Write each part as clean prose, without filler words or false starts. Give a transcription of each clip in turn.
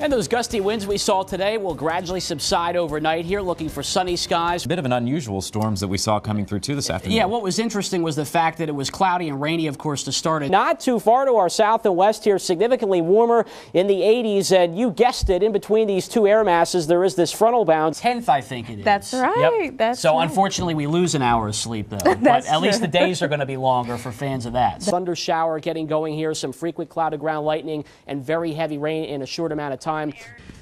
And those gusty winds we saw today will gradually subside overnight here, looking for sunny skies. A bit of an unusual storms that we saw coming through too this afternoon. Yeah, what was interesting was the fact that it was cloudy and rainy, of course, to start it. Not too far to our south and west here, significantly warmer in the 80s. And you guessed it, in between these two air masses, there is this frontal bound. 10th, I think it is. That's right. Yep. That's so right. Unfortunately, we lose an hour of sleep, though. But at least the days are going to be longer for fans of that. Thunder shower getting going here, some frequent cloud to ground lightning and very heavy rain in a short amount of time.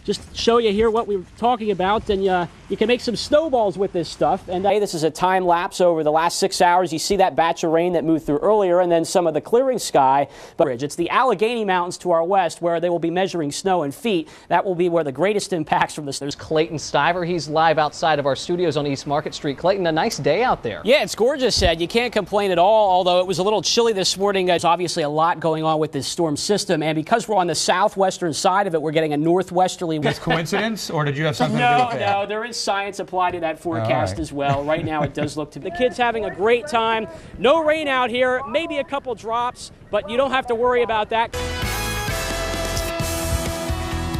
Just show you here what we were talking about, and you can make some snowballs with this stuff. And this is a time lapse over the last 6 hours. You see that batch of rain that moved through earlier, and then some of the clearing sky. But it's the Allegheny Mountains to our west where they will be measuring snow in feet. That will be where the greatest impacts from this. There's Clayton Stiver. He's live outside of our studios on East Market Street. Clayton, a nice day out there. Yeah, it's gorgeous, Ed. You can't complain at all, although it was a little chilly this morning. There's obviously a lot going on with this storm system, and because we're on the southwestern side of it, we're getting a northwesterly wind. Coincidence, or did you have something to do with that? No, there is science applied to that forecast as well. Right now it does look to the kids having a great time. No rain out here, maybe a couple drops, but you don't have to worry about that.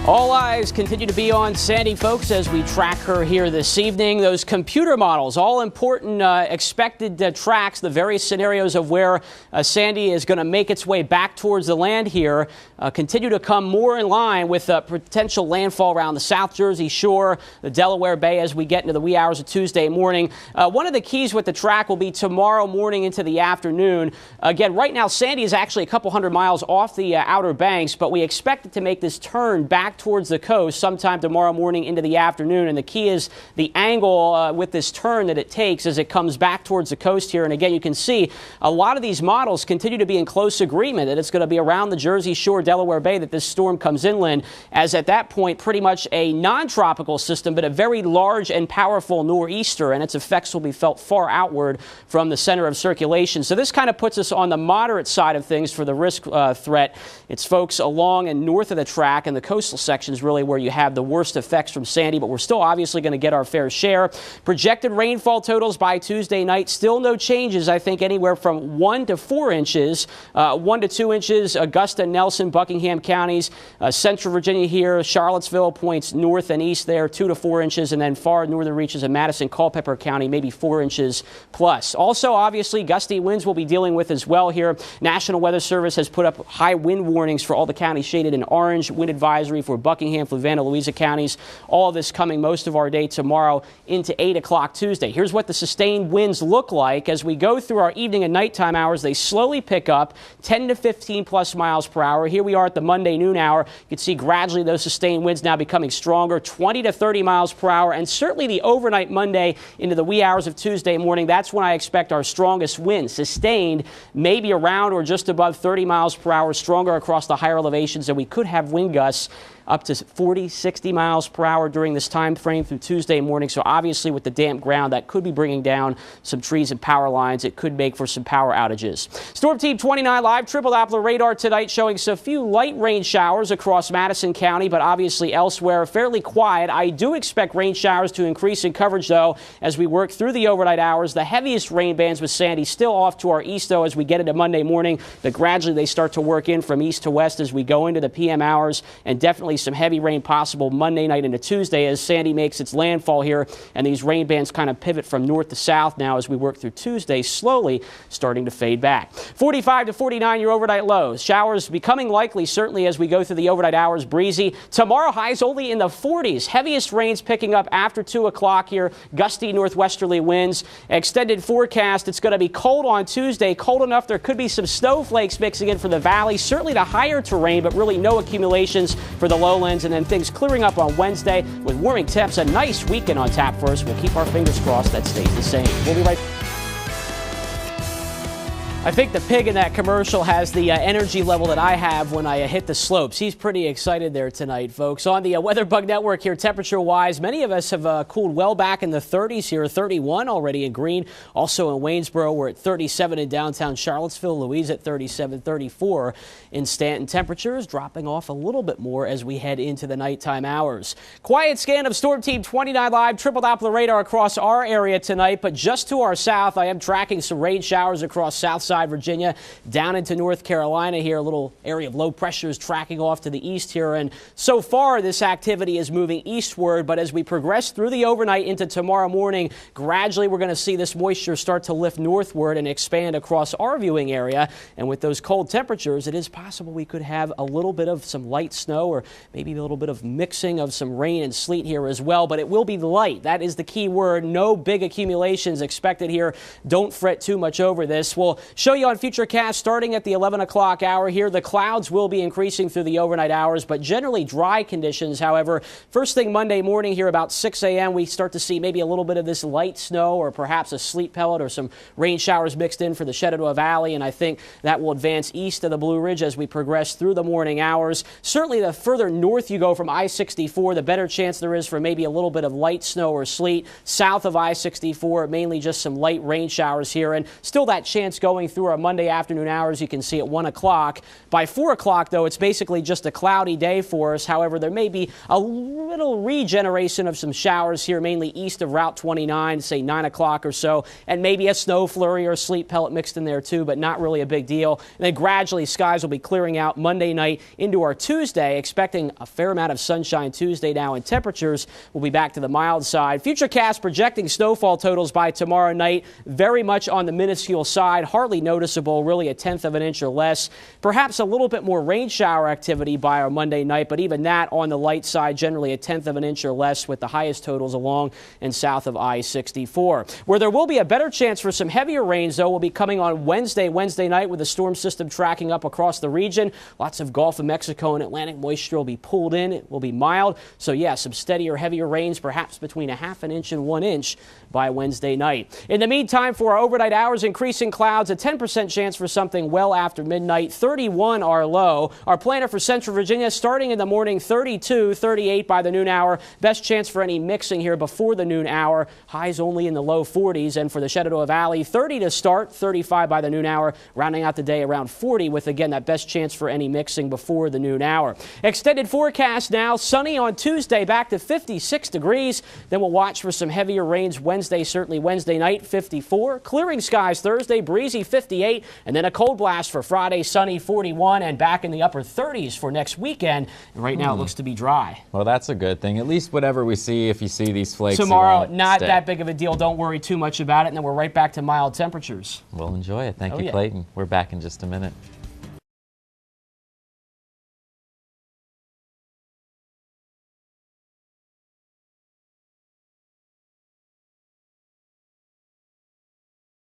All eyes continue to be on Sandy, folks, as we track her here this evening. Those computer models, all important expected tracks, the various scenarios of where Sandy is going to make its way back towards the land here, continue to come more in line with potential landfall around the South Jersey shore, the Delaware Bay as we get into the wee hours of Tuesday morning. One of the keys with the track will be tomorrow morning into the afternoon. Again, right now, Sandy is actually a couple hundred miles off the Outer Banks, but we expect it to make this turn back towards the coast sometime tomorrow morning into the afternoon. And the key is the angle with this turn that it takes as it comes back towards the coast here. And again, you can see a lot of these models continue to be in close agreement that it's going to be around the Jersey Shore, Delaware Bay, that this storm comes inland, as at that point pretty much a non-tropical system, but a very large and powerful nor'easter, and its effects will be felt far outward from the center of circulation. So this kind of puts us on the moderate side of things for the risk threat. It's folks along and north of the track and the coastal sections really where you have the worst effects from Sandy, but we're still obviously going to get our fair share. Projected rainfall totals by Tuesday night, still no changes. I think anywhere from 1 to 4 inches, 1 to 2 inches, Augusta, Nelson, Buckingham counties, central Virginia here, Charlottesville points north and east there, 2 to 4 inches, and then far northern reaches of Madison, Culpeper County, maybe 4 inches plus. Also, obviously, gusty winds we'll be dealing with as well here. National Weather Service has put up high wind warnings for all the counties shaded in orange, wind advisory for Buckingham, Fluvanna, Louisa counties. All of this coming most of our day tomorrow into 8 o'clock Tuesday. Here's what the sustained winds look like as we go through our evening and nighttime hours. They slowly pick up 10 to 15 plus miles per hour. Here we are at the Monday noon hour. You can see gradually those sustained winds now becoming stronger, 20 to 30 miles per hour, and certainly the overnight Monday into the wee hours of Tuesday morning. That's when I expect our strongest winds, sustained maybe around or just above 30 miles per hour, stronger across the higher elevations, and we could have wind gusts up to 40, 60 miles per hour during this time frame through Tuesday morning. So obviously with the damp ground, that could be bringing down some trees and power lines. It could make for some power outages. Storm Team 29 live, triple Doppler radar tonight showing a few light rain showers across Madison County, but obviously elsewhere fairly quiet. I do expect rain showers to increase in coverage though as we work through the overnight hours. The heaviest rain bands with Sandy still off to our east though as we get into Monday morning, but gradually they start to work in from east to west as we go into the PM hours, and definitely some heavy rain possible Monday night into Tuesday as Sandy makes its landfall here, and these rain bands kind of pivot from north to south now as we work through Tuesday, slowly starting to fade back. 45 to 49 your overnight lows. Showers becoming likely certainly as we go through the overnight hours. Breezy. Tomorrow highs only in the 40s. Heaviest rains picking up after 2 o'clock here. Gusty northwesterly winds. Extended forecast. It's going to be cold on Tuesday. Cold enough there could be some snowflakes mixing in for the valley. Certainly the higher terrain, but really no accumulations for the lowlands. And then things clearing up on Wednesday with warming temps. A nice weekend on tap for us. We'll keep our fingers crossed that stays the same. We'll be right back. I think the pig in that commercial has the energy level that I have when I hit the slopes. He's pretty excited there tonight, folks. On the WeatherBug Network here, temperature-wise, many of us have cooled well back in the 30s here, 31 already in Greene. Also in Waynesboro, we're at 37 in downtown Charlottesville. Louise at 37, 34 in Stanton. Temperatures dropping off a little bit more as we head into the nighttime hours. Quiet scan of Storm Team 29 live, triple Doppler radar across our area tonight, but just to our south, I am tracking some rain showers across south outside Virginia, down into North Carolina here. A little area of low pressure is tracking off to the east here. And so far, this activity is moving eastward. But as we progress through the overnight into tomorrow morning, gradually we're going to see this moisture start to lift northward and expand across our viewing area. And with those cold temperatures, it is possible we could have a little bit of some light snow or maybe a little bit of mixing of some rain and sleet here as well. But it will be light. That is the key word. No big accumulations expected here. Don't fret too much over this. We'll show you on Futurecast starting at the 11 o'clock hour here. The clouds will be increasing through the overnight hours, but generally dry conditions. However, first thing Monday morning here about 6 a.m., we start to see maybe a little bit of this light snow or perhaps a sleet pellet or some rain showers mixed in for the Shenandoah Valley, and I think that will advance east of the Blue Ridge as we progress through the morning hours. Certainly the further north you go from I-64, the better chance there is for maybe a little bit of light snow or sleet. South of I-64, mainly just some light rain showers here, and still that chance going through our Monday afternoon hours you can see at 1 o'clock. By 4 o'clock, though, it's basically just a cloudy day for us. However, there may be a little regeneration of some showers here, mainly east of Route 29, say 9 o'clock or so, and maybe a snow flurry or sleet pellet mixed in there too, but not really a big deal. And then gradually skies will be clearing out Monday night into our Tuesday, expecting a fair amount of sunshine Tuesday now, and temperatures will be back to the mild side. Futurecast projecting snowfall totals by tomorrow night very much on the minuscule side, hardly noticeable, really a tenth of an inch or less. Perhaps a little bit more rain shower activity by our Monday night, but even that on the light side, generally a tenth of an inch or less, with the highest totals along and south of I-64. Where there will be a better chance for some heavier rains, though, will be coming on Wednesday night, with the storm system tracking up across the region. Lots of Gulf of Mexico and Atlantic moisture will be pulled in. It will be mild. So, yeah, some steadier, heavier rains, perhaps between a half an inch and 1 inch by Wednesday night. In the meantime, for our overnight hours, increasing clouds, a 10% chance for something well after midnight. 31 our low. Our planner for Central Virginia starting in the morning, 32, 38 by the noon hour. Best chance for any mixing here before the noon hour. Highs only in the low 40s. And for the Shenandoah Valley, 30 to start, 35 by the noon hour. Rounding out the day around 40 with, again, that best chance for any mixing before the noon hour. Extended forecast now. Sunny on Tuesday, back to 56 degrees. Then we'll watch for some heavier rains Wednesday, certainly Wednesday night, 54. Clearing skies Thursday, breezy 58. And then a cold blast for Friday, sunny 41, and back in the upper 30s for next weekend. And right now it looks to be dry. Well, that's a good thing. At least whatever we see, if you see these flakes tomorrow, not that big of a deal. Don't worry too much about it. And then we're right back to mild temperatures. We'll enjoy it. Thank you, Clayton. We're back in just a minute.